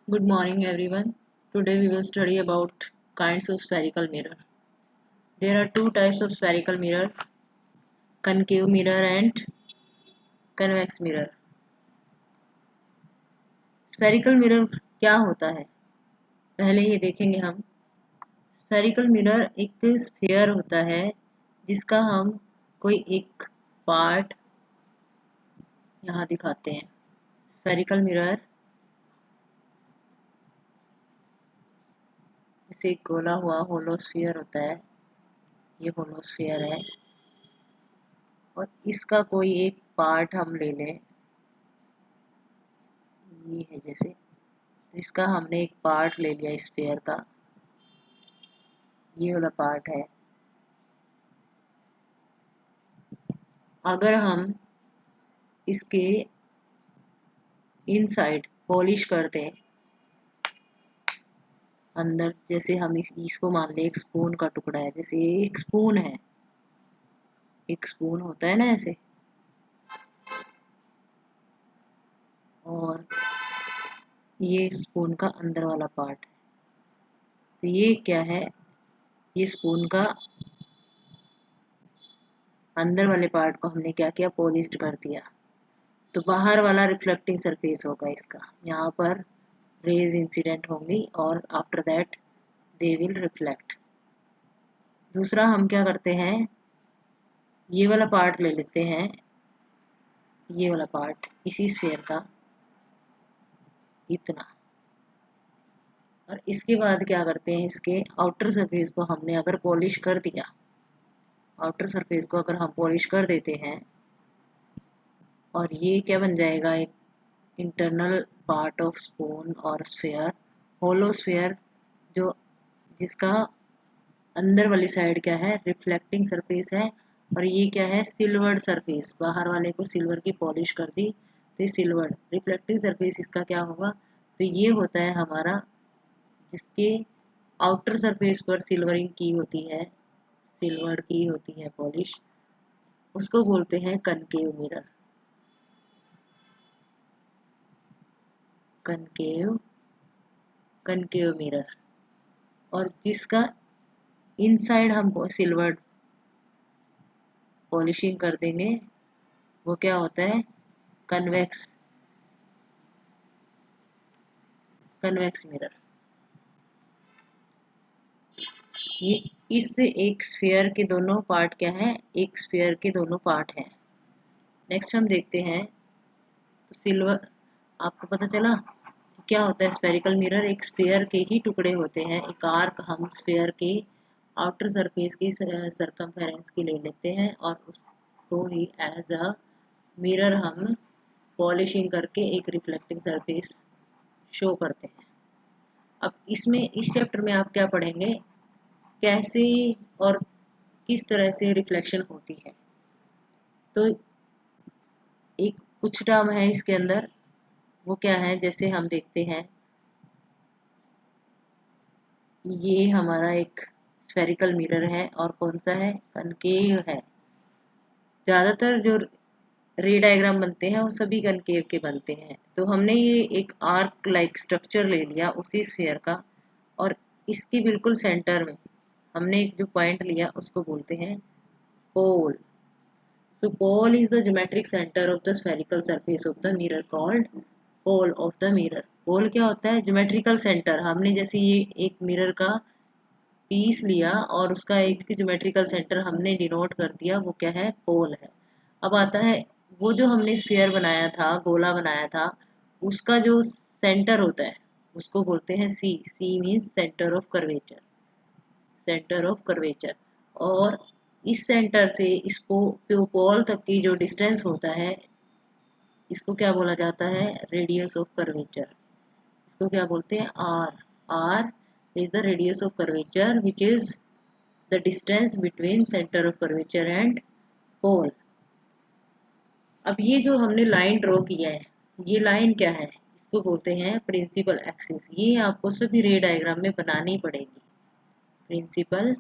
Good morning, everyone. Today we will study about kinds of spherical mirror. There are two types of spherical mirror, concave mirror and convex mirror. Spherical mirror क्या होता है? पहले ये देखेंगे हम। Spherical mirror एक sphere होता है जिसका हम कोई एक पार्ट यहाँ दिखाते हैं। स्फेरिकल मिरर जैसे एक गोला हुआ होलो स्फीयर होता है, ये होलो स्फीयर है और इसका कोई एक पार्ट हम ले लें, ये है जैसे, तो इसका हमने एक पार्ट ले लिया स्फीयर का, ये वाला पार्ट है। अगर हम इसके इनसाइड पॉलिश कर दें, अंदर जैसे हम इसको मान लें एक स्पून का टुकड़ा है, जैसे ये एक स्पून है, एक स्पून होता है ना ऐसे, और ये स्पून का अंदर वाला पार्ट है। तो ये क्या है, ये स्पून का अंदर वाले पार्ट को हमने क्या किया, पॉलिश कर दिया। तो बाहर वाला रिफ्लेक्टिंग सरफेस होगा इसका, यहाँ पर रेज इंसिडेंट होंगी और after that they will reflect. दूसरा हम क्या करते हैं, ये वाला पार्ट ले लेते हैं, ये वाला पार्ट इसी स्फीयर का इतना, और इसके बाद क्या करते हैं, इसके आउटर सरफेस को हमने अगर पॉलिश कर दिया, आउटर सरफेस को अगर हम पॉलिश कर देते हैं, और ये क्या बन जाएगा, एक इंटरनल पार्ट ऑफ स्पून और स्फीयर, होलो स्फीयर, जो जिसका अंदर वाली साइड क्या है, रिफ्लेक्टिंग सरफेस है, और ये क्या है, सिल्वर्ड सरफेस, बाहर वाले को सिल्वर की पॉलिश कर दी तो ये सिल्वर्ड रिफ्लेक्टिंग सरफेस इसका क्या होगा, तो ये होता है हमारा, जिसके आउटर सरफेस पर सिल्वरिंग की होती है, सिल्वर्ड की होती है पॉलिश, उसको बोलते हैं concave mirror. Concave concave mirror, और जिसका इनसाइड हम सिल्वर्ड पॉलिशिंग कर देंगे, वो क्या होता है, कन्वेक्स कन्वेक्स मिरर। ये इस एक स्फीयर के दोनों पार्ट क्या है, एक स्फीयर के दोनों पार्ट हैं। नेक्स्ट हम देखते हैं, तो सिल्वर, आपको पता चला क्या होता है स्फेरिकल मिरर, एक स्फीयर के ही टुकड़े होते हैं, एक आर्क हम स्फीयर के आउटर सरफेस की सरकमफेरेंस की ले लेते हैं और उसको ही एज अ मिरर हम पॉलिशिंग करके एक रिफ्लेक्टिंग सरफेस शो करते हैं। अब इसमें इस चैप्टर में आप क्या पढ़ेंगे, कैसे और किस तरह से रिफ्लेक्शन होती है। तो एक कुछ टर्म है इसके अंदर, वो क्या है, जैसे हम देखते हैं, ये हमारा एक स्फेरिकल मिरर है और कौन सा है, कनकेव है। ज़्यादातर जो रे डायग्राम बनते हैं वो सभी कनकेव के बनते हैं। तो हमने ये एक आर्क लाइक स्ट्रक्चर ले लिया उसी स्फीयर का, और इसके बिल्कुल सेंटर में हमने एक जो पॉइंट लिया उसको बोलते हैं पोल। So pole is the geometric center of the spherical surface of the mirror called pole of the mirror. Pole क्या होता है, geometrical center। हमने जैसे ये एक मिरर का पीस लिया और उसका एक geometrical center हमने डिनोट कर दिया, वो क्या है, पोल है। अब आता है, वो जो हमने स्फीयर बनाया था, गोला बनाया था, उसका जो सेंटर होता है उसको बोलते हैं C. C means centre of curvature, centre of curvature. और इस सेंटर से इसको पोल तक की जो डिस्टेंस होता है, इसको क्या बोला जाता है, रेडियस ऑफ कर्वेचर। इसको क्या बोलते हैं, R. R is the radius of curvature which is the distance between centre of curvature and pole. अब ये जो हमने लाइन ड्रॉ किया है, ये लाइन क्या है, इसको बोलते हैं प्रिंसिपल एक्सिस। ये आपको सभी रे डायग्राम में बनानी पड़ेगी, principal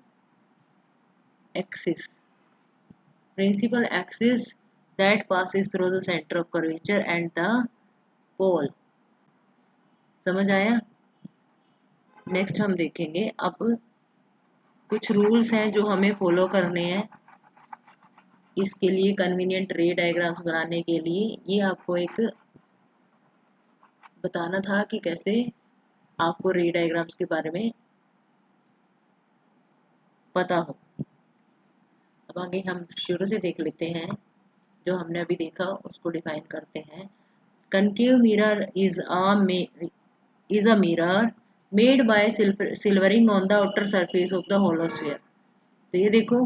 axis. Principal axis that passes through the center of curvature and the pole। समझ आया? नेक्स्ट हम देखेंगे अब कुछ रूल्स हैं जो हमें फॉलो करने हैं इसके लिए, कन्वीनियंट रे डायग्राम्स बनाने के लिए। ये आपको एक बताना था कि कैसे आपको रे डायग्राम्स के बारे में पता हो। अब आगे हम शुरू से देख लेते हैं, जो हमने अभी देखा उसको डिफाइन करते हैं। Concave mirror is a mirror made by silvering on the outer surface of the hollow sphere। तो ये देखो,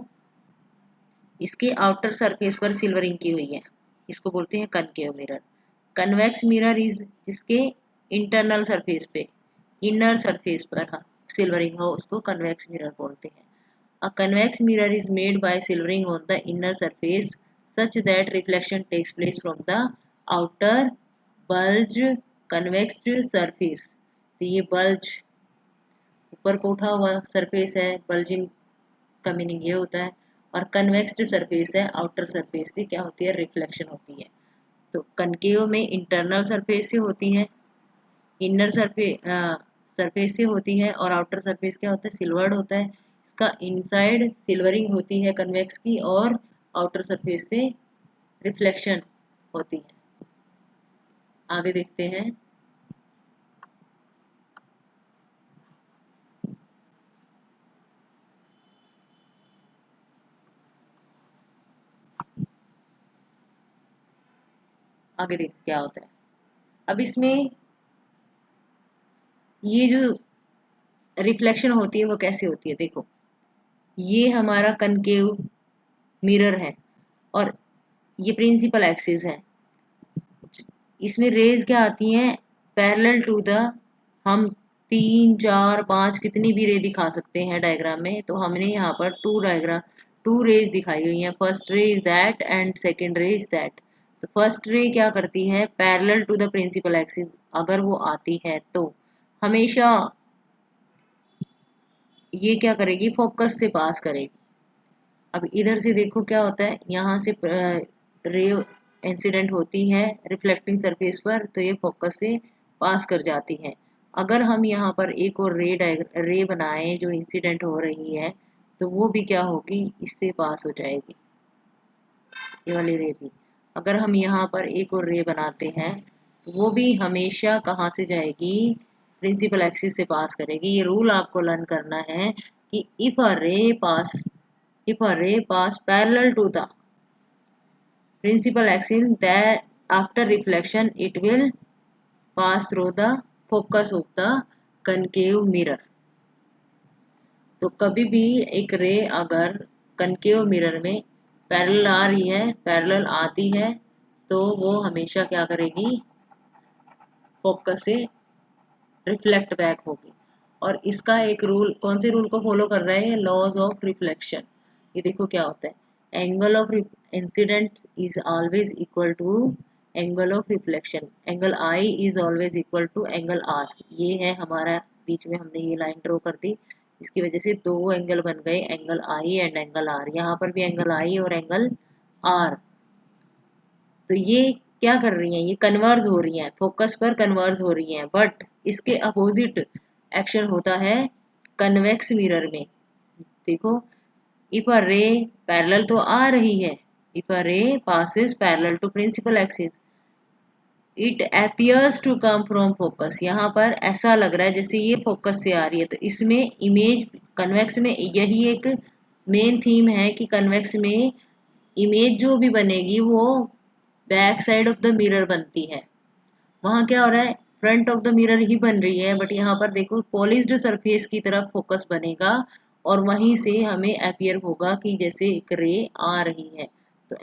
इसके आउटर सरफेस पर सिल्वरिंग की हुई है, इसको बोलते हैं concave mirror. Convex mirror is जिसके इंटरनल सरफेस पे, इनर सरफेस पर सिल्वरिंग हो उसको कन्वेक्स मिरर बोलते हैं। A convex mirror is made by silvering on the inner surface such that reflection takes place from the outer bulge convexed surface. तो ये bulge ऊपर को उठा हुआ सरफेस है, बल्जिंग का मीनिंग ये होता है, और कन्वेक्स्ड सरफेस है, आउटर सरफेस से क्या होती है, रिफ्लेक्शन होती है। तो कनकेव में इंटरनल सरफेस से होती है, इनर सरफेस से होती है, और आउटर सरफेस क्या होता है, सिल्वर्ड होता है। इसका इनसाइड सिल्वरिंग होती है कन्वेक्स की, और आउटर सरफेस से रिफ्लेक्शन होती है। आगे देखते हैं। आगे देख क्या होता है। अब इसमें ये जो रिफ्लेक्शन होती है वो कैसे होती है, देखो ये हमारा कनकेव मिरर है और ये प्रिंसिपल एक्सिस है। इसमें रेज क्या आती हैं, पैरेलल टू द, हम 3 4 5 कितनी भी रे दिखा सकते हैं डायग्राम में। तो हमने यहाँ पर टू रेज दिखाई हुई हैं। First ray is that and second ray is that. तो फर्स्ट रे क्या करती है, parallel to the principal axis अगर वो आती है तो हमेशा ये क्या करेगी, फोकस से पास करेगी। अब इधर से देखो क्या होता है, यहाँ से रे इंसिडेंट होती है रिफ्लेक्टिंग सरफेस पर, तो ये फोकस से पास कर जाती है। अगर हम यहाँ पर एक और रे बनाएं जो इंसिडेंट हो रही है, तो वो भी क्या होगी, इससे पास हो जाएगी, ये वाली रे भी। अगर हम यहाँ पर एक और रे बनाते हैं तो वो भी हमेशा कहाँ से जाएगी, प्रिंसिपल एक्सिस से पास करेगी। ये रूल आपको लर्न करना है कि if a ray pass parallel to the principal axis, that after reflection it will pass through the focus of the concave mirror। तो कभी भी एक रे अगर कनकेव मिरर में पैरेलल आ रही है, पैरेलल आती है, तो वो हमेशा क्या करेगी, फोकस से रिफ्लेक्ट बैक होगी। और इसका एक रूल, कौन से रूल को फॉलो कर रहा है, लॉज ऑफ रिफ्लेक्शन। ये देखो क्या होता है, angle of incidence is always equal to angle of reflection, angle I is always equal to angle R. ये है हमारा, बीच में हमने ये लाइन ड्रॉ कर दी, इसकी वजह से दो एंगल बन गए, angle I and angle R. यहाँ पर भी एंगल आई और एंगल आर। तो ये क्या कर रही हैं, ये कन्वर्ज हो रही हैं, फोकस पर कन्वर्ज हो रही हैं। बट इसके अपोजिट एक्शन होता है कन्वेक्स मिरर में। देखो, इफ अ रे पैरेलल तो आ रही है, if a ray passes parallel to principal axis it appears to come from focus. यहाँ पर ऐसा लग रहा है जैसे ये फोकस से आ रही है। तो इसमें इमेज, कन्वेक्स में यही एक मेन थीम है कि कन्वेक्स में इमेज जो भी बनेगी वो back side of the mirror बनती है। वहाँ क्या हो रहा है, फ्रंट ऑफ द मिरर ही बन रही है, बट यहाँ पर देखो पॉलिश्ड सरफेस की तरफ फोकस बनेगा और वहीं से हमें अपीयर होगा कि जैसे एक रे आ रही है। तो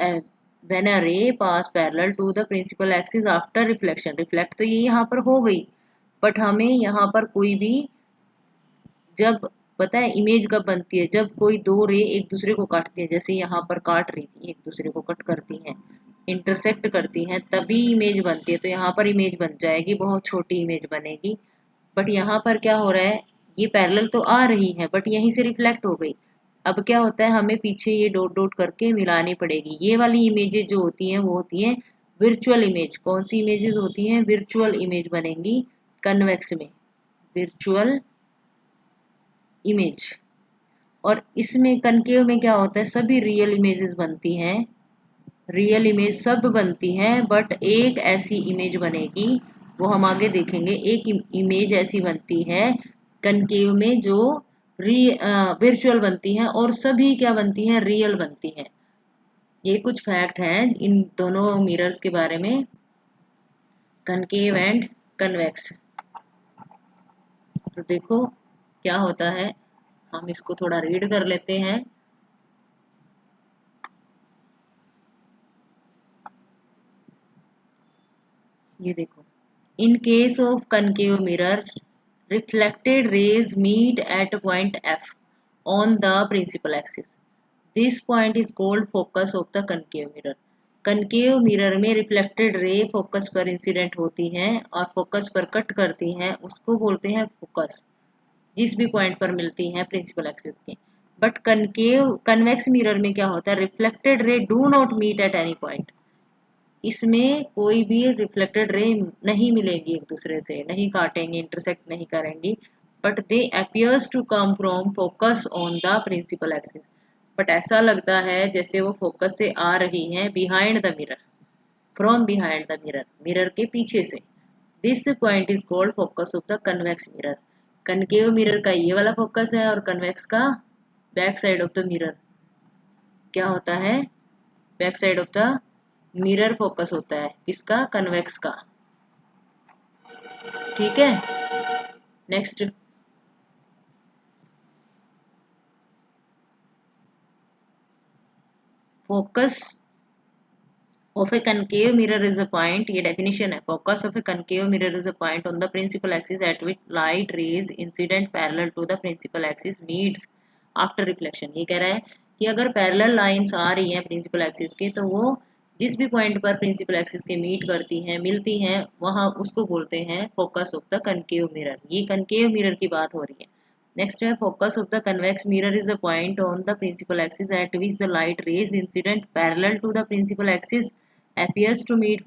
when a ray pass parallel to the principal axis after reflection, reflect तो ये यहाँ पर हो गई, बट हमें यहाँ पर कोई भी, जब पता है इमेज कब बनती है, जब कोई दो रे एक दूसरे को काटती है, जैसे यहाँ पर काट रही थी, एक दूसरे को कट करती हैं, इंटरसेक्ट करती हैं, तभी इमेज बनती है। तो यहाँ पर इमेज बन जाएगी, बहुत छोटी इमेज बनेगी। बट यहाँ पर क्या हो रहा है, ये पैरेलल तो आ रही है बट यहीं से रिफ्लेक्ट हो गई। अब क्या होता है, हमें पीछे ये डॉट डॉट करके मिलानी पड़ेगी। ये वाली इमेजेस जो होती हैं वो होती हैं विर्चुअल इमेज। कौन सी इमेजेस होती हैं, विर्चुअल इमेज बनेंगी। कन्वेक्स में वर्चुअल इमेज, और इसमें कनकेव में क्या होता है, सभी रियल इमेजेस बनती हैं, रियल इमेज सब बनती हैं, बट एक ऐसी इमेज बनेगी, वो हम आगे देखेंगे। एक इमेज ऐसी बनती है कनकेव में जो वर्चुअल बनती है, और सभी क्या बनती हैं, रियल बनती हैं। ये कुछ फैक्ट हैं इन दोनों मिरर्स के बारे में, कनकेव एंड कन्वेक्स। तो देखो क्या होता है, हम इसको थोड़ा रीड कर लेते हैं। ये देखो, in case of concave mirror reflected rays meet at point F on the principal axis. This point is called focus of the concave mirror. Concave mirror में रिफ्लेक्टेड रे फोकस पर इंसिडेंट होती हैं और फोकस पर cut करती हैं, उसको बोलते हैं फोकस, जिस भी पॉइंट पर मिलती हैं प्रिंसिपल एक्सिस के। बट कनकेव कन्वेक्स मिरर में क्या होता है, reflected ray do not meet at any point, इसमें कोई भी रिफ्लेक्टेड रे नहीं मिलेगी, एक दूसरे से नहीं काटेंगे, इंटरसेक्ट नहीं करेंगी, but they appears to come from focus on the principal axis, but ऐसा लगता है जैसे वो फोकस से आ रही हैं behind the mirror, from behind the mirror, mirror के पीछे से। This point is called focus of the convex mirror. Concave mirror का ये वाला फोकस है, और कन्वेक्स का back side of the mirror क्या होता है, back side of the mirror focus होता है, किसका, कन्वेक्स का। ठीक है, next, focus of A concave mirror is a point, ये डेफिनेशन है, focus of A concave mirror is a point on the principal axis at which light rays incident parallel to the principal axis meets after reflection. ये कह रहा है कि अगर parallel lines आ रही हैं प्रिंसिपल एक्सिस के, तो वो जिस भी पॉइंट पर प्रिंसिपल एक्सिस के मीट करती हैं, मिलती हैं, वहां उसको बोलते हैं focus of the concave mirror. ये कनकेव मिरर की बात हो रही है। नेक्स्ट है, focus of the convex mirror is a point on the principal axis at which the light rays incident parallel to the principal axis appears to meet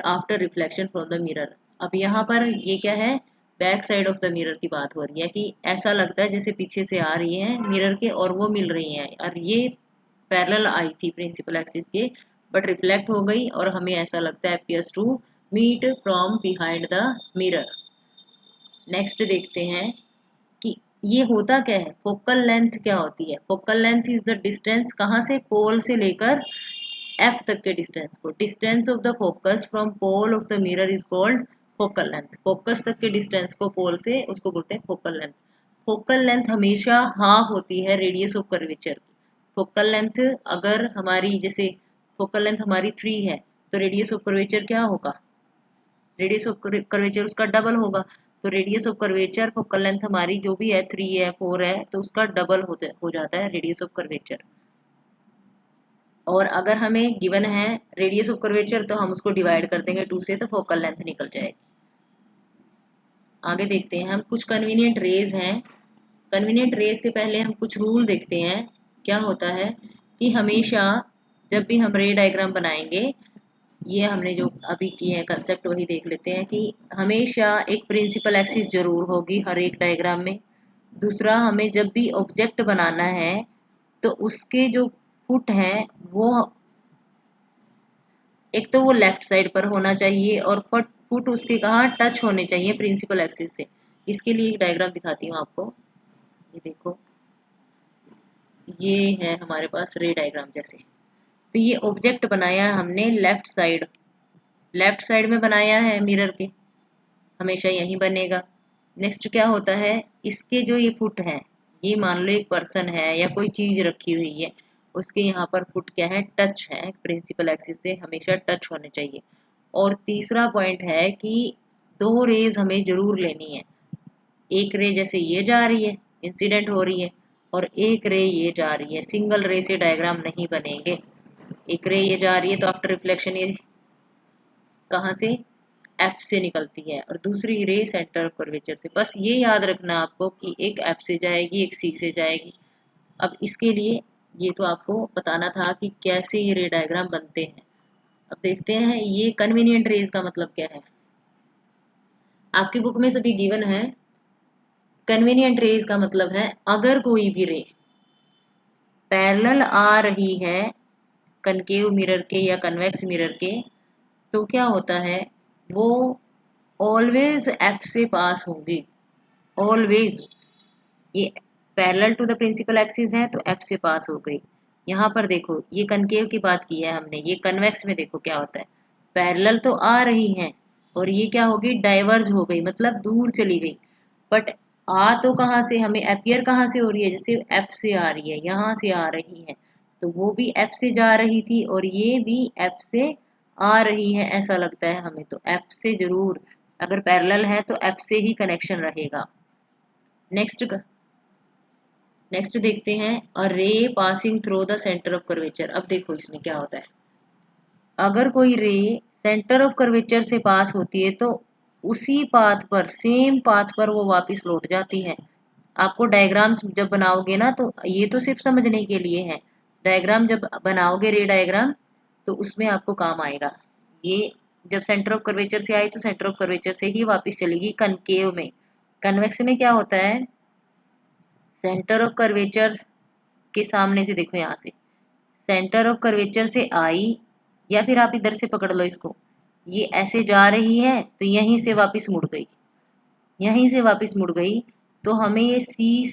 after reflection from the mirror। अब यहाँ पर ये क्या है, back side of the mirror की बात हो रही है, कि ऐसा लगता है जैसे पीछे से आ रही है मिरर के और वो मिल रही हैं, और ये पैरेलल आई थी प्रिंसिपल एक्सिस के, बट रिफ्लेक्ट हो गई और हमें ऐसा लगता है appears to meet from behind the mirror। Next देखते हैं कि ये होता क्या है, फोकल लेंथ क्या होती है। Focal length is the distance, कहाँ से, पोल से लेकर एफ तक के डिस्टेंस को, distance of the focus from pole of the mirror is called focal length. Focus तक के डिस्टेंस को पोल से, उसको बोलते हैं फोकल लेंथ। फोकल लेंथ हमेशा हाफ होती है रेडियस ऑफ कर्वेचर की। फोकल लेंथ अगर हमारी, जैसे फोकल लेंथ हमारी 3 है, तो रेडियस ऑफ कर्वेचर क्या होगा, रेडियस ऑफ कर्वेचर उसका डबल होगा। तो radius of curvature focal length हमारी जो भी है 3 है 4 है, तो उसका डबल हो जाता है रेडियस ऑफ कर्वेचर। और अगर हमें गिवन है रेडियस ऑफ कर्वेचर, तो हम उसको डिवाइड कर देंगे 2 से, तो फोकल लेंथ निकल जाएगी। आगे देखते हैं हम, कुछ कन्वीनियंट रेज हैं। कन्वीनियंट रेज से पहले हम कुछ रूल देखते हैं। क्या होता है कि हमेशा जब भी हम रे डायग्राम बनाएंगे, ये हमने जो अभी किए हैं कंसेप्ट वही देख लेते हैं, कि हमेशा एक प्रिंसिपल एक्सिस जरूर होगी हर एक डायग्राम में। दूसरा, हमें जब भी ऑब्जेक्ट बनाना है, तो उसके जो फुट हैं वो, एक तो वो लेफ्ट साइड पर होना चाहिए, और फुट उसके कहाँ टच होने चाहिए प्रिंसिपल एक्सिस से। इसके लिए एक डायग्राम दिखाती हूँ आपको। ये देखो, ये है हमारे पास रे डायग्राम जैसे। तो ये ऑब्जेक्ट बनाया है हमने लेफ्ट साइड में बनाया है मिरर के, हमेशा यही बनेगा। नेक्स्ट क्या होता है, इसके जो ये फुट है, ये मान लो एक पर्सन है या कोई चीज रखी हुई है, उसके यहाँ पर फुट क्या है, टच है प्रिंसिपल एक्सिस से, हमेशा टच होने चाहिए। और तीसरा पॉइंट है कि 2 रेज हमें जरूर लेनी है। एक रे जैसे ये जा रही है, इंसिडेंट हो रही है, और एक रे ये जा रही है, सिंगल रे से डायग्राम नहीं बनेंगे। एक रे ये जा रही है, तो आफ्टर रिफ्लेक्शन ये कहाँ से, एफ से निकलती है, और दूसरी रे सेंटर ऑफ कर्वेचर से। बस ये याद रखना आपको कि एक एफ से जाएगी, एक सी से जाएगी। अब इसके लिए ये तो आपको बताना था कि कैसे ये रे डायग्राम बनते हैं। अब देखते हैं ये कन्वीनियंट रेज का मतलब क्या है। आपकी बुक में सभी गिवन है। कन्वीनियंट रेज का मतलब है अगर कोई भी रे पैरेलल आ रही है कनकेव मिरर के या कन्वेक्स मिरर के, तो क्या होता है, वो ऑलवेज एफ से पास होगी। ऑलवेज, ये parallel to the principal axis है तो एफ से पास हो गई। यहाँ पर देखो ये कनकेव की बात की है हमने, ये कन्वेक्स में देखो क्या होता है, पैरेलल तो आ रही है और ये क्या होगी, डाइवर्ज हो गई, मतलब दूर चली गई। बट आ तो कहाँ से, हमें अपियर कहाँ से हो रही है, जैसे एफ से आ रही है, यहाँ से आ रही है, तो वो भी एफ से जा रही थी और ये भी एफ से आ रही है, ऐसा लगता है हमें। तो एफ से जरूर, अगर पैरेलल है तो एफ से ही कनेक्शन रहेगा। नेक्स्ट नेक्स्ट देखते हैं, a ray passing through the centre of curvature. अब देखो इसमें क्या होता है, अगर कोई रे सेंटर ऑफ कर्वेचर से पास होती है तो उसी पाथ पर, सेम पाथ पर वो वापस लौट जाती है। आपको डायग्राम्स जब बनाओगे ना, तो ये तो सिर्फ समझने के लिए है, डायग्राम जब बनाओगे रे डायग्राम, तो उसमें आपको काम आएगा। ये जब सेंटर ऑफ कर्वेचर से आई तो सेंटर ऑफ कर्वेचर से ही वापस चलेगी कनकेव में। कन्वेक्स में क्या होता है, सेंटर ऑफ कर्वेचर के सामने से देखो, यहाँ से सेंटर ऑफ कर्वेचर से आई, या फिर आप इधर से पकड़ लो इसको, ये ऐसे जा रही है तो यहीं से वापस मुड़ गई, यहीं से वापस मुड़ गई। तो हमें ये सी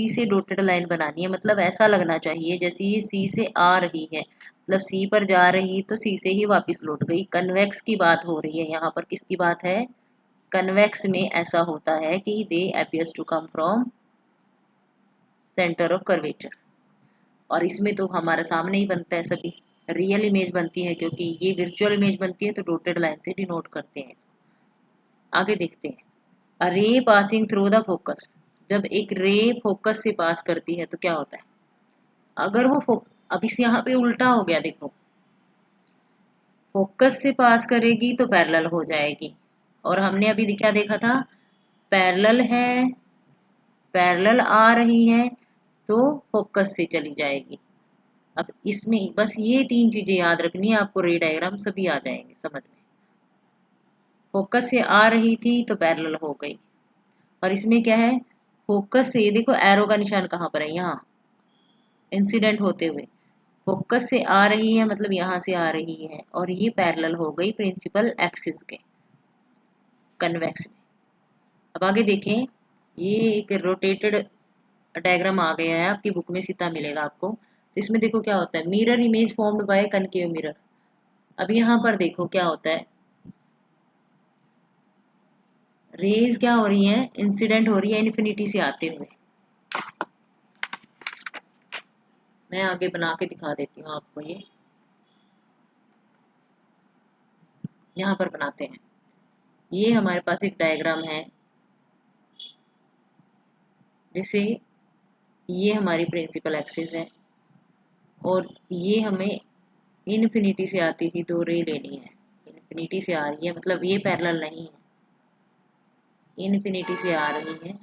से डॉटेड लाइन बनानी है, मतलब ऐसा लगना चाहिए जैसे ये सी से आ रही है, मतलब सी पर जा रही तो सी से ही वापस लौट गई। कन्वेक्स की बात हो रही है यहाँ पर, किसकी बात है, कन्वेक्स में ऐसा होता है कि they appears to come from centre of curvature. और इसमें तो हमारे सामने ही बनता है, सभी रियल इमेज बनती है, क्योंकि ये वर्चुअल इमेज बनती है तो डॉटेड लाइन से डिनोट करते हैं। आगे देखते हैं, a ray passing through the focus. जब एक रे फोकस से पास करती है तो क्या होता है, अगर वो अब इस यहाँ पे उल्टा हो गया देखो, फोकस से पास करेगी तो पैरेलल हो जाएगी, और हमने अभी क्या देखा था, पैरेलल है, पैरेलल आ रही है तो फोकस से चली जाएगी। अब इसमें बस ये तीन चीजें याद रखनी है आपको, रे डायग्राम सभी आ जाएंगे समझ में। फोकस से आ रही थी तो पैरेलल हो गई, और इसमें क्या है, फोकस से, ये देखो एरो का निशान कहाँ पर है, यहाँ इंसिडेंट होते हुए, फोकस से आ रही है मतलब यहाँ से आ रही है, और ये पैरेलल हो गई प्रिंसिपल एक्सिस के, कन्वेक्स में। अब आगे देखें, ये एक रोटेटेड डायग्राम आ गया है, आपकी बुक में सीधा मिलेगा आपको। तो इसमें देखो क्या होता है, mirror image formed by concave mirror. अब यहाँ पर देखो क्या होता है, रेज क्या हो रही है, इंसिडेंट हो रही है इन्फिनिटी से आते हुए। मैं आगे बना के दिखा देती हूँ आपको, ये यहाँ पर बनाते हैं। ये हमारे पास एक डायग्राम है, जैसे ये हमारी प्रिंसिपल एक्सिस है, और ये हमें इन्फिनिटी से आती हुई दो रे लेनी है, इन्फिनिटी से आ रही है मतलब ये पैरेलल नहीं है, इन्फिनिटी से आ रही है,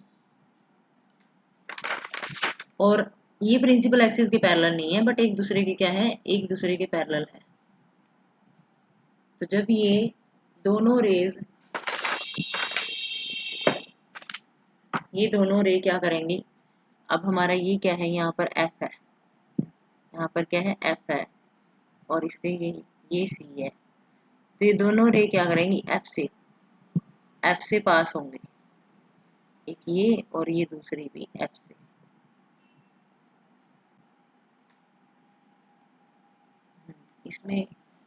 और ये प्रिंसिपल एक्सिस के पैरेलल नहीं है, बट एक दूसरे के क्या है, एक दूसरे के पैरेलल है। तो जब ये दोनों रे क्या करेंगी, अब हमारा ये क्या है, यहाँ पर एफ है, यहाँ पर क्या है, एफ है, और इससे ये सी है, तो ये दोनों रे क्या करेंगी, एफ से पास होंगे, एक ये और ये दूसरी भी एफ से। इसमें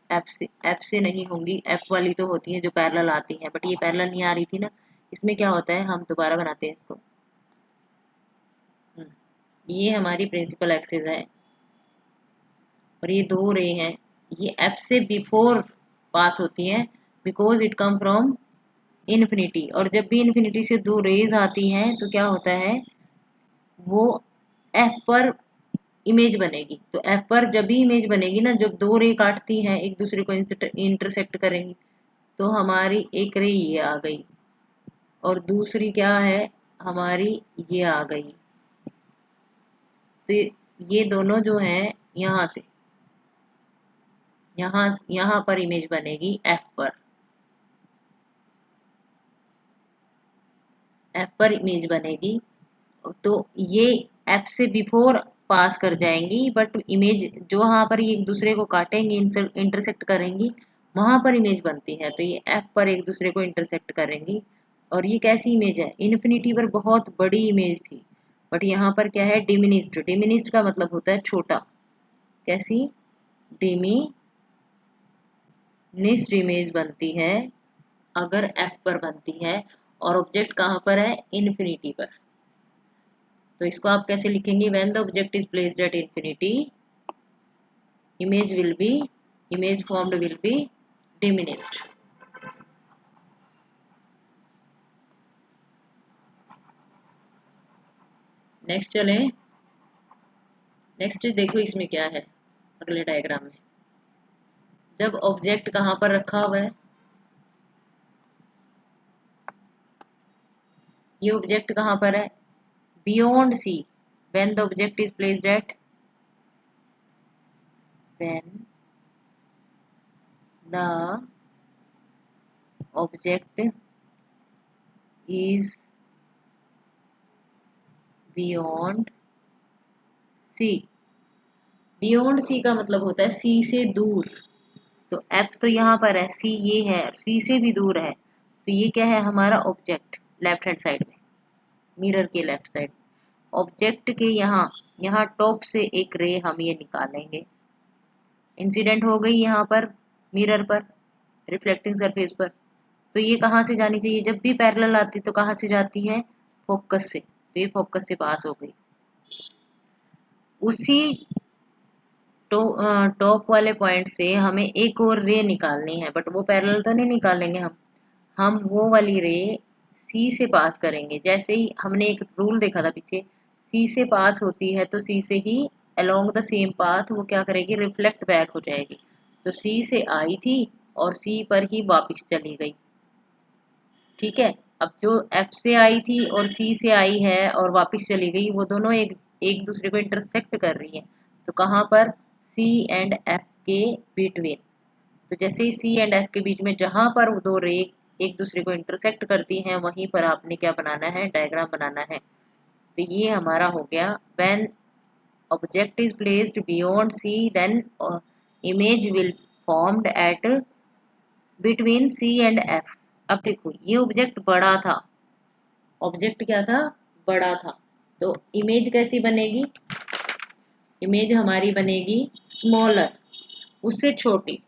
एफ से नहीं होंगी, एफ वाली तो होती है जो पैरेलल आती है, बट ये पैरेलल नहीं आ रही थी ना। इसमें क्या होता है, हम दोबारा बनाते हैं इसको। ये हमारी प्रिंसिपल एक्सिस है और ये दो रे हैं, ये एफ से बिफोर पास होती हैं, because it come from infinity. और जब भी इन्फिनिटी से दो रेज आती हैं तो क्या होता है, वो एफ पर इमेज बनेगी। तो एफ पर जब भी इमेज बनेगी ना, जब दो रे काटती हैं एक दूसरे को इंटरसेक्ट करेंगी, तो हमारी एक रे ये आ गई और दूसरी क्या है हमारी, ये आ गई। तो ये दोनों जो हैं, यहाँ से यहाँ यहाँ पर इमेज बनेगी एफ पर, एफ पर इमेज बनेगी, तो ये एफ से बिफोर पास कर जाएंगी, बट इमेज जो वहाँ पर ये एक दूसरे को काटेंगी, इंटरसेक्ट करेंगी, वहां पर इमेज बनती है। तो ये एफ पर एक दूसरे को इंटरसेक्ट करेंगी। और ये कैसी इमेज है, इन्फिनिटी पर बहुत बड़ी इमेज थी, बट यहाँ पर क्या है, डिमिनिस्ड। डिमिनिस्ड का मतलब होता है छोटा। कैसी, डिमिनिस्ड इमेज बनती है अगर एफ पर बनती है, और ऑब्जेक्ट कहाँ पर है, इन्फिनिटी पर। तो इसको आप कैसे लिखेंगे, when the object is placed at infinity, image will be, image formed will be diminished. Next चले, नेक्स्ट देखो इसमें क्या है अगले डायग्राम में। जब ऑब्जेक्ट कहाँ पर रखा हुआ है, ये ऑब्जेक्ट कहाँ पर है, beyond C, when the object is placed at, when the object is beyond C. Beyond C का मतलब होता है सी से दूर। तो एफ तो यहाँ पर है, सी ये है, सी से भी दूर है, तो ये क्या है हमारा ऑब्जेक्ट, लेफ्ट हैंड साइड में, मिरर के लेफ्ट साइड। ऑब्जेक्ट के यहाँ, यहाँ टॉप से एक रे हम ये निकालेंगे, इंसिडेंट हो गई यहाँ पर मिरर पर, रिफ्लेक्टिंग सरफेस पर। तो ये कहाँ से जानी चाहिए, जब भी पैरेलल आती तो कहाँ से जाती है, फोकस से। तो ये फोकस से पास हो गई। उसी टॉप वाले पॉइंट से हमें एक और रे निकालनी है, बट वो पैरेलल तो नहीं निकालेंगे हम वो वाली रे सी से पास करेंगे। जैसे ही हमने एक रूल देखा था पीछे, सी से पास होती है तो सी से ही अलोंग द सेम पाथ वो क्या करेगी, रिफ्लेक्ट बैक हो जाएगी। तो सी से आई थी और सी पर ही वापस चली गई। ठीक है, अब जो एफ से आई थी और सी से आई है और वापस चली गई, वो दोनों एक एक दूसरे को इंटरसेक्ट कर रही है। तो कहाँ पर, सी एंड एफ के बिटवीन। तो जैसे ही सी एंड एफ के बीच में जहां पर वो दो रे एक दूसरे को इंटरसेक्ट करती हैं, वहीं पर आपने क्या बनाना है, डायग्राम बनाना है। तो ये हमारा हो गया, when object is placed beyond C then image will formed at between C and F. अब देखो ये ऑब्जेक्ट बड़ा था, ऑब्जेक्ट क्या था, बड़ा था, तो इमेज कैसी बनेगी, इमेज हमारी बनेगी स्मॉलर, उससे छोटी।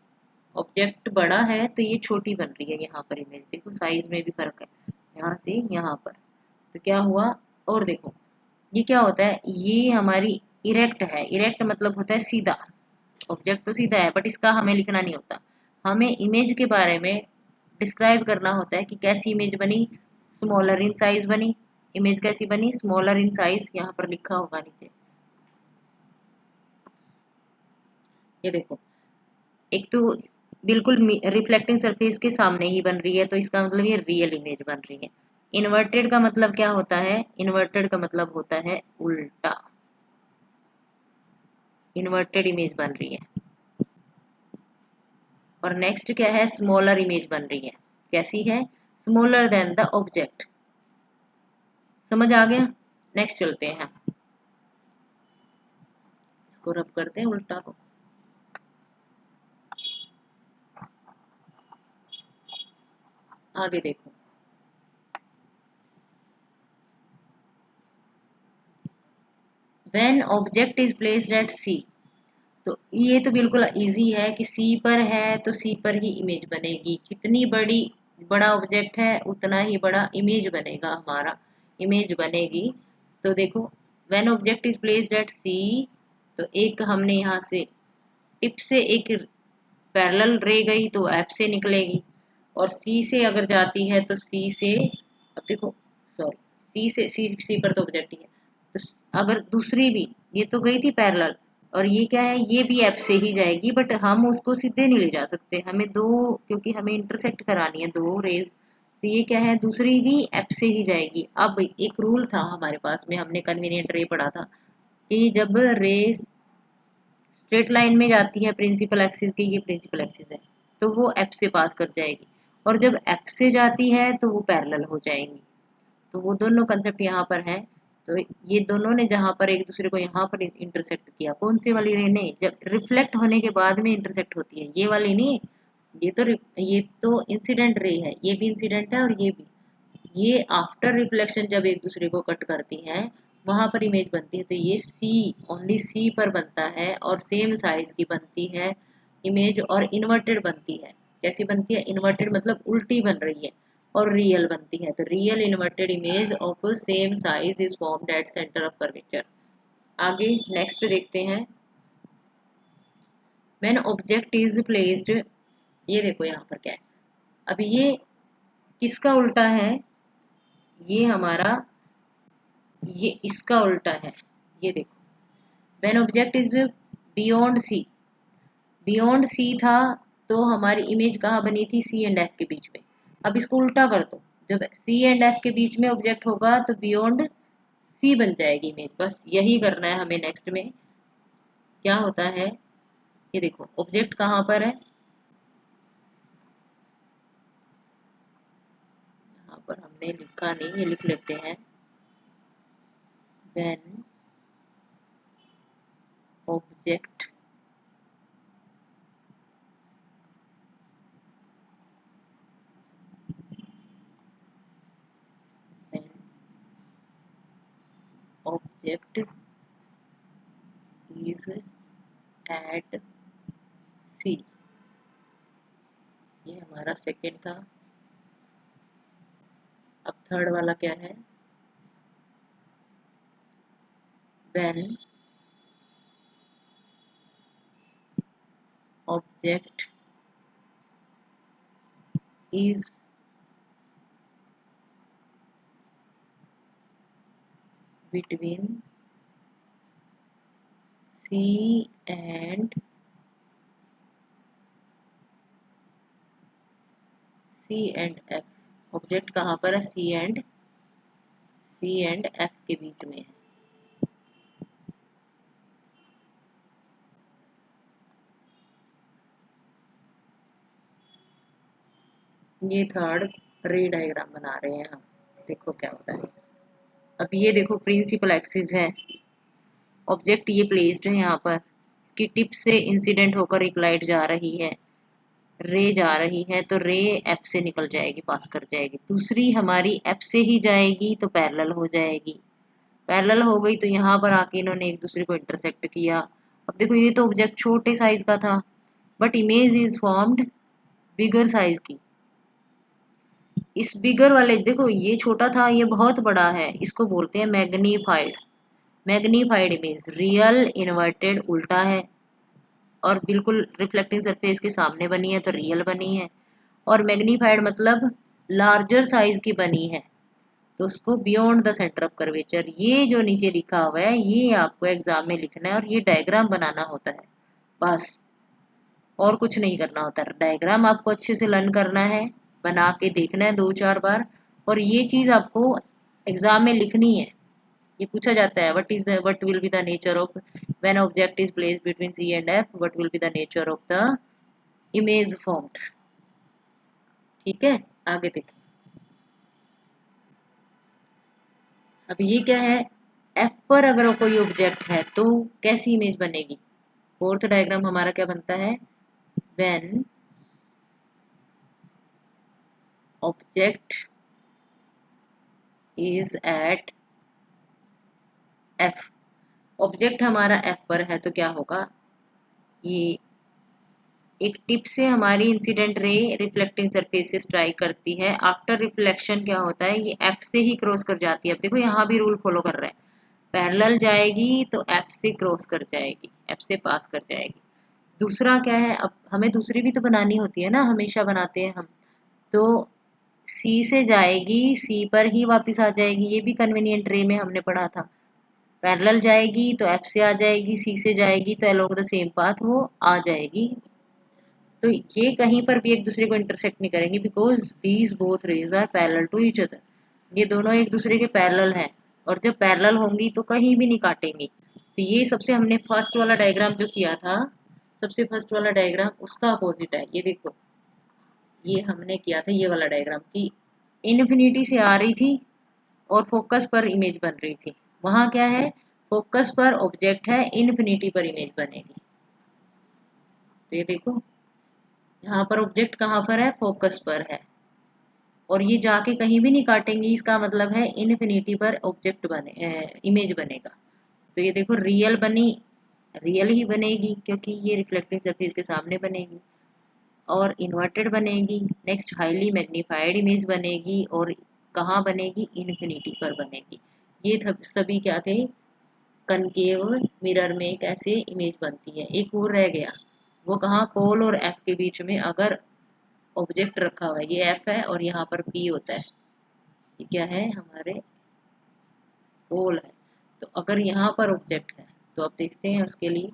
ऑब्जेक्ट बड़ा है तो ये छोटी बन रही है, यहाँ पर इमेज देखो साइज में भी फर्क है, यहाँ से यहाँ पर। तो क्या हुआ, और देखो ये क्या होता है, ये हमारी इरेक्ट है। इरेक्ट मतलब होता है सीधा, ऑब्जेक्ट तो सीधा है, बट इसका हमें लिखना नहीं होता, हमें इमेज के बारे में डिस्क्राइब करना होता है कि कैसी इमेज बनी, स्मॉलर इन साइज बनी। इमेज कैसी बनी, स्मॉलर इन साइज, यहाँ पर लिखा होगा नीचे। ये देखो, एक तो बिल्कुल रिफ्लेक्टिंग सरफेस के सामने ही बन रही है, तो इसका मतलब ये रियल इमेज बन रही है। इन्वर्टेड का मतलब क्या होता है, इन्वर्टेड का मतलब होता है उल्टा, इन्वर्टेड इमेज बन रही है। और नेक्स्ट क्या है, स्मॉलर इमेज बन रही है। कैसी है, स्मॉलर देन द ऑब्जेक्ट। समझ आ गया। नेक्स्ट चलते हैं, इसको रब करते हैं उल्टा को। आगे देखो, when object is placed at C. तो ये तो बिल्कुल इजी है कि सी पर है तो सी पर ही इमेज बनेगी। जितनी बड़ा ऑब्जेक्ट है उतना ही बड़ा इमेज बनेगा, हमारा इमेज बनेगी। तो देखो, when object is placed at C, तो एक हमने यहाँ से टिप से एक पैरेलल रे गई तो एफ से निकलेगी, और सी से अगर जाती है तो सी से, अब देखो सॉरी, सी पर तो ऑब्जेक्ट ही है, तो अगर दूसरी भी, ये तो गई थी पैरेलल, और ये क्या है, ये भी एफ से ही जाएगी, बट हम उसको सीधे नहीं ले जा सकते, हमें दो, क्योंकि हमें इंटरसेक्ट करानी है दो रेज। तो ये क्या है, दूसरी भी एफ से ही जाएगी। अब एक रूल था हमारे पास में, हमने कन्वीनियंट रे पढ़ा था कि जब रेस स्ट्रेट लाइन में जाती है प्रिंसिपल एक्सिस की, ये प्रिंसिपल एक्सिस है, तो वो एफ से पास कर जाएगी, और जब एफ से जाती है तो वो पैरेलल हो जाएंगी। तो वो दोनों कंसेप्ट यहाँ पर है। तो ये दोनों ने जहाँ पर एक दूसरे को यहाँ पर इंटरसेक्ट किया, कौन सी वाली रे ने, जब रिफ्लेक्ट होने के बाद में इंटरसेक्ट होती है, ये वाली नहीं। ये तो इंसिडेंट रे है, ये भी इंसिडेंट है और ये भी। ये आफ्टर रिफ्लेक्शन जब एक दूसरे को कट करती हैं वहां पर इमेज बनती है। तो ये सी, ओनली सी पर बनता है और सेम साइज की बनती है इमेज, और इन्वर्टेड बनती है। कैसी बनती है? इन्वर्टेड मतलब उल्टी बन रही है, और रियल बनती है। तो real inverted image of same size is formed at centre of curvature. आगे नेक्स्ट देखते हैं। व्हेन ऑब्जेक्ट इज प्लेस्ड, ये देखो यहाँ पर क्या है। अभी ये किसका उल्टा है? ये हमारा, ये इसका उल्टा है। ये देखो, when object is beyond C, beyond C था तो हमारी इमेज कहाँ बनी थी? सी एंड एफ के बीच में। अब इसको उल्टा कर दो, जब सी एंड एफ के बीच में ऑब्जेक्ट होगा तो बियॉन्ड सी बन जाएगी इमेज। बस यही करना है हमें। नेक्स्ट में क्या होता है, ये देखो ऑब्जेक्ट कहाँ पर है, यहाँ पर हमने लिखा नहीं, ये लिख लेते हैं। When object object is at C, ये हमारा सेकेंड था। अब थर्ड वाला क्या है? When object is between C and F. Object कहाँ पर है? सी एंड एफ के बीच में है। ये थर्ड रे डायग्राम बना रहे हैं हम। देखो क्या होता है। अब ये देखो प्रिंसिपल एक्सिस है, ऑब्जेक्ट ये प्लेस्ड है यहाँ पर, इसकी टिप से इंसिडेंट होकर एक लाइट जा रही है, रे जा रही है, तो रे एफ से निकल जाएगी, पास कर जाएगी। दूसरी हमारी एफ से ही जाएगी तो पैरेलल हो जाएगी। पैरेलल हो गई तो यहाँ पर आके इन्होंने एक दूसरे को इंटरसेक्ट किया। अब देखो ये तो ऑब्जेक्ट छोटे साइज का था, but image is formed bigger size की। इस बिगर वाले, देखो ये छोटा था, ये बहुत बड़ा है, इसको बोलते हैं magnified. Magnified image, real inverted उल्टा है, और बिल्कुल रिफ्लेक्टिंग सरफेस के सामने बनी है तो रियल बनी है। और मैग्नीफाइड मतलब लार्जर साइज की बनी है, तो उसको beyond the centre of curvature. ये जो नीचे लिखा हुआ है ये आपको एग्जाम में लिखना है, और ये डायग्राम बनाना होता है बस, और कुछ नहीं करना होता। डायग्राम आपको अच्छे से लर्न करना है, बना के देखना है 2-4 बार, और ये चीज आपको एग्जाम में लिखनी है। ये पूछा जाता है, what will be the nature of when object is placed between C and F, what will be the nature of the image formed. ठीक है, आगे देखिए। अब ये क्या है, एफ पर अगर कोई ऑब्जेक्ट है तो कैसी इमेज बनेगी? फोर्थ डायग्राम हमारा क्या बनता है? When object is at F, object हमारा एफ पर है तो क्या होगा, ये एक टिप से हमारी इंसिडेंट रे रिफ्लेक्टिंग सरफेस से स्ट्राइक करती है। आफ्टर रिफ्लेक्शन क्या होता है, ये एफ से ही क्रॉस कर जाती है। अब देखो यहाँ भी रूल फॉलो कर रहा है, पैरेलल जाएगी तो एफ से क्रॉस कर जाएगी, एफ से पास कर जाएगी। दूसरा क्या है, अब हमें दूसरी भी तो बनानी होती है ना, हमेशा बनाते हैं हम। तो सी से जाएगी, सी पर ही वापस आ जाएगी, ये भी कन्वीनियंट रे में हमने पढ़ा था। पैरेलल जाएगी तो एफ से आ जाएगी, सी से जाएगी तो अलोंग द सेम पाथ वो आ जाएगी। तो ये कहीं पर भी एक दूसरे को इंटरसेक्ट नहीं करेंगे, because these both rays are parallel to each other. ये दोनों एक दूसरे के पैरेलल हैं, और जब पैरेलल होंगी तो कहीं भी नहीं काटेंगी। तो ये सबसे हमने फर्स्ट वाला डायग्राम जो किया था, सबसे फर्स्ट वाला डायग्राम उसका अपोजिट है। ये देखो, ये हमने किया था ये वाला डायग्राम की इन्फिनिटी से आ रही थी और फोकस पर इमेज बन रही थी। वहां क्या है, फोकस पर ऑब्जेक्ट है, इन्फिनिटी पर इमेज बनेगी। तो ये देखो, यहाँ पर ऑब्जेक्ट कहाँ पर है, फोकस पर है, और ये जाके कहीं भी नहीं काटेंगी, इसका मतलब है इन्फिनिटी पर ऑब्जेक्ट इमेज बनेगा। तो ये देखो रियल बनी, रियल ही बनेगी क्योंकि ये रिफ्लेक्टिंग सरफेस के सामने बनेगी, और इन्वर्टेड बनेगी। नेक्स्ट हाईली मैग्नीफाइड इमेज बनेगी, और कहाँ बनेगी, इन्फिनिटी पर बनेगी। ये सभी क्या थे, कनकेव मिरर में कैसे इमेज बनती है। एक और रह गया, वो कहाँ, पोल और एफ के बीच में अगर ऑब्जेक्ट रखा हुआ है, ये एफ है और यहाँ पर पी होता है, ये क्या है, हमारे पोल है। तो अगर यहाँ पर ऑब्जेक्ट है तो अब देखते हैं उसके लिए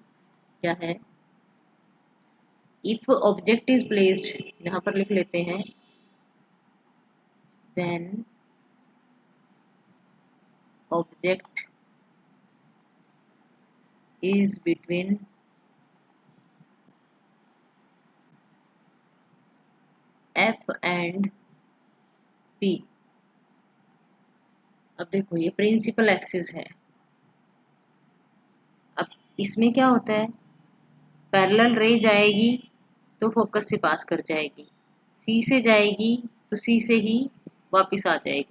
क्या है। इफ ऑब्जेक्ट इज प्लेस्ड, यहाँ पर लिख लेते हैं, when object is between F and P. अब देखो ये प्रिंसिपल एक्सिस है। अब इसमें क्या होता है, पैरेलल रे जाएगी तो फोकस से पास कर जाएगी, सी से जाएगी तो सी से ही वापस आ जाएगी।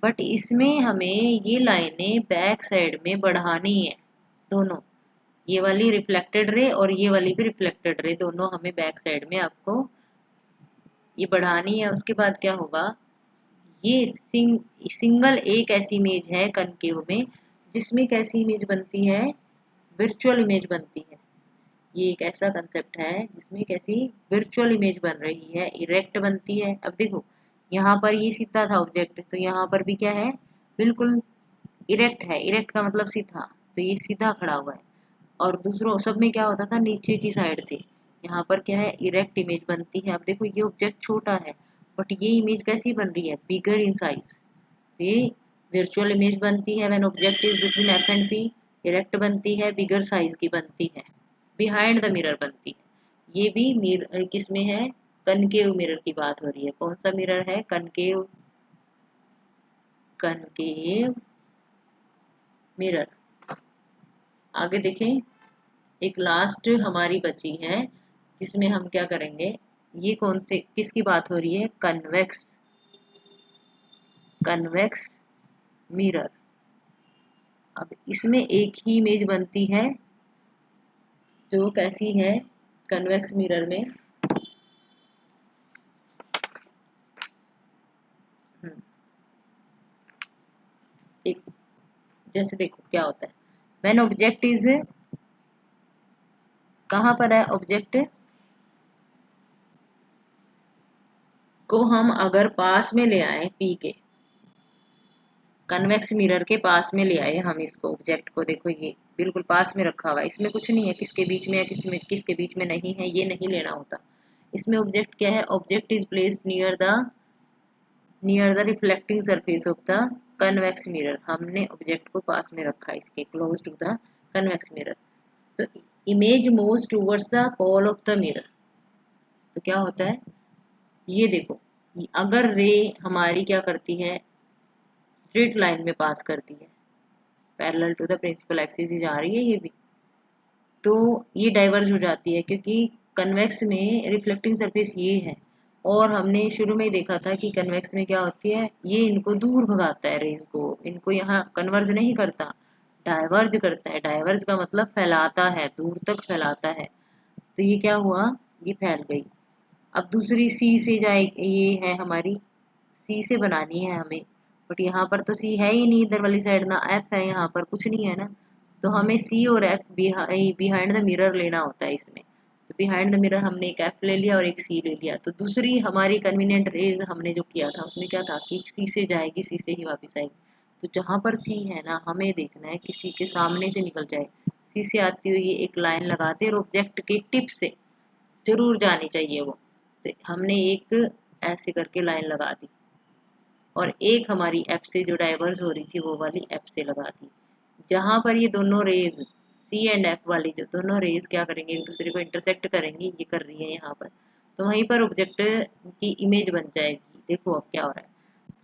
बट इसमें हमें ये लाइनें बैक साइड में बढ़ानी है, दोनों, ये वाली रिफ्लेक्टेड रे और ये वाली भी रिफ्लेक्टेड रे, दोनों हमें बैक साइड में आपको ये बढ़ानी है। उसके बाद क्या होगा, ये सिंगल एक ऐसी इमेज है कनकेव में जिसमें कैसी इमेज बनती है, वर्चुअल इमेज बनती है। ये एक ऐसा कंसेप्ट है जिसमें कैसी वर्चुअल इमेज बन रही है, इरेक्ट बनती है। अब देखो यहाँ पर ये सीधा था ऑब्जेक्ट, तो यहाँ पर भी क्या है, बिल्कुल इरेक्ट है। इरेक्ट का मतलब सीधा, तो ये सीधा खड़ा हुआ है। और दूसरों सब में क्या होता था, नीचे की साइड थे। यहाँ पर क्या है, इरेक्ट इमेज बनती है। अब देखो ये ऑब्जेक्ट छोटा है बट ये इमेज कैसी बन रही है, बिगर इन साइज। ये वर्चुअल इमेज बनती है when object is between F and P, erect बनती है, बिगर साइज की बनती है, बिहाइंड द मिरर बनती है। ये भी किस में है, कनकेव मिरर की बात हो रही है। कौन सा मिरर है, कनकेव, कनकेव मिरर। आगे देखें, एक लास्ट हमारी बची है जिसमें हम क्या करेंगे, ये कौन से किसकी बात हो रही है, कन्वेक्स, कन्वेक्स मिरर। अब इसमें एक ही इमेज बनती है जो कैसी है, कन्वेक्स मिरर में, एक, जैसे देखो क्या होता है, व्हेन ऑब्जेक्ट इज, कहाँ पर है ऑब्जेक्ट को हम अगर पास में ले आए पी के, कन्वेक्स मिरर के पास में ले आए हम इसको, ऑब्जेक्ट को, देखो ये बिल्कुल पास में रखा हुआ है, इसमें कुछ नहीं है, किसके बीच में है, किसके बीच में नहीं है, ये नहीं लेना होता। इसमें ऑब्जेक्ट क्या है, object is placed near the reflecting surface of the convex mirror. हमने ऑब्जेक्ट को पास में रखा है इसके, close to the convex mirror. तो image moves towards the pole of the mirror. तो क्या होता है, ये देखो, अगर रे हमारी क्या करती है, स्ट्रेट लाइन में पास करती है, parallel to the principal axis ही जा रही है ये भी, तो ये डाइवर्ज हो जाती है क्योंकि कन्वेक्स में रिफ्लेक्टिंग सरफेस ये है, और हमने शुरू में ही देखा था कि कन्वेक्स में क्या होती है, ये इनको दूर भगाता है रेज को, इनको यहाँ कन्वर्ज नहीं करता, डाइवर्ज करता है। डाइवर्ज का मतलब फैलाता है, दूर तक फैलाता है। तो ये क्या हुआ, ये फैल गई। अब दूसरी सी से जाए, ये है हमारी, सी से बनानी है हमें, बट यहाँ पर तो सी है ही नहीं, इधर वाली साइड ना एफ है, यहाँ पर कुछ नहीं है ना, तो हमें सी और एफ बिहाइंड द मिरर लेना होता है इसमें। तो बिहाइंड द मिरर हमने एक एफ ले लिया और एक सी ले लिया। तो दूसरी हमारी कन्वीनियंट रेज हमने जो किया था उसमें क्या था कि सी से जाएगी, सी से ही वापस आएगी। तो जहाँ पर सी है ना, हमें देखना है कि सी के सामने से निकल जाए, सी से आती हुई एक लाइन लगाते और ऑब्जेक्ट के टिप से जरूर जानी चाहिए वो। तो हमने एक ऐसे करके लाइन लगा दी, और एक हमारी एफ से जो डाइवर्स हो रही थी वो वाली एफ से लगा दी। जहां पर ये दोनों रेज सी एंड एफ वाली जो दोनों रेज क्या करेंगे, एक दूसरे को इंटरसेक्ट करेंगी, ये कर रही है यहाँ पर, तो वहीं पर ऑब्जेक्ट की इमेज बन जाएगी। देखो अब क्या हो रहा है,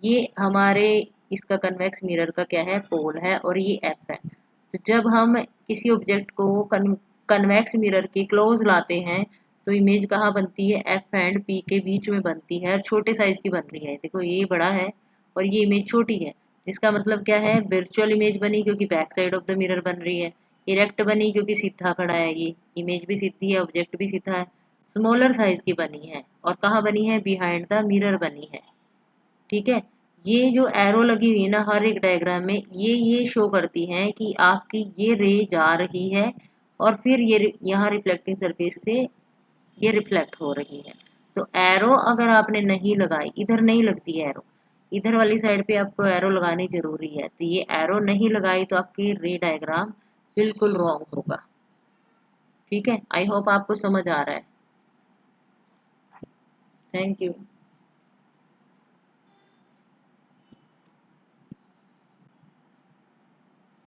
ये हमारे इसका कन्वेक्स मिरर का क्या है, पोल है, और ये एफ है। तो जब हम किसी ऑब्जेक्ट को कन्वेक्स मिरर के क्लोज लाते हैं तो इमेज कहाँ बनती है, एफ एंड पी के बीच में बनती है, और छोटे साइज की बन रही है। देखो ये बड़ा है और ये इमेज छोटी है। इसका मतलब क्या है, वर्चुअल इमेज बनी क्योंकि back side of the mirror बन रही है। इरेक्ट बनी क्योंकि सीधा खड़ा है, ये इमेज भी सीधी है, ऑब्जेक्ट भी सीधा है। स्मॉलर साइज की बनी है, और कहाँ बनी है, बिहाइंड द मिरर बनी है। ठीक है। ये जो एरो लगी हुई है ना हर एक डायग्राम में, ये शो करती है कि आपकी ये रे जा रही है, और फिर ये यहाँ रिफ्लेक्टिंग सरफेस से ये रिफ्लेक्ट हो रही है। तो एरो अगर आपने नहीं लगाई, इधर नहीं लगती है एरो, इधर वाली साइड पे आपको एरो लगानी जरूरी है। तो ये एरो नहीं लगाई तो आपकी रे डायग्राम बिल्कुल रॉन्ग होगा। ठीक है, आई होप आपको समझ आ रहा है। Thank you.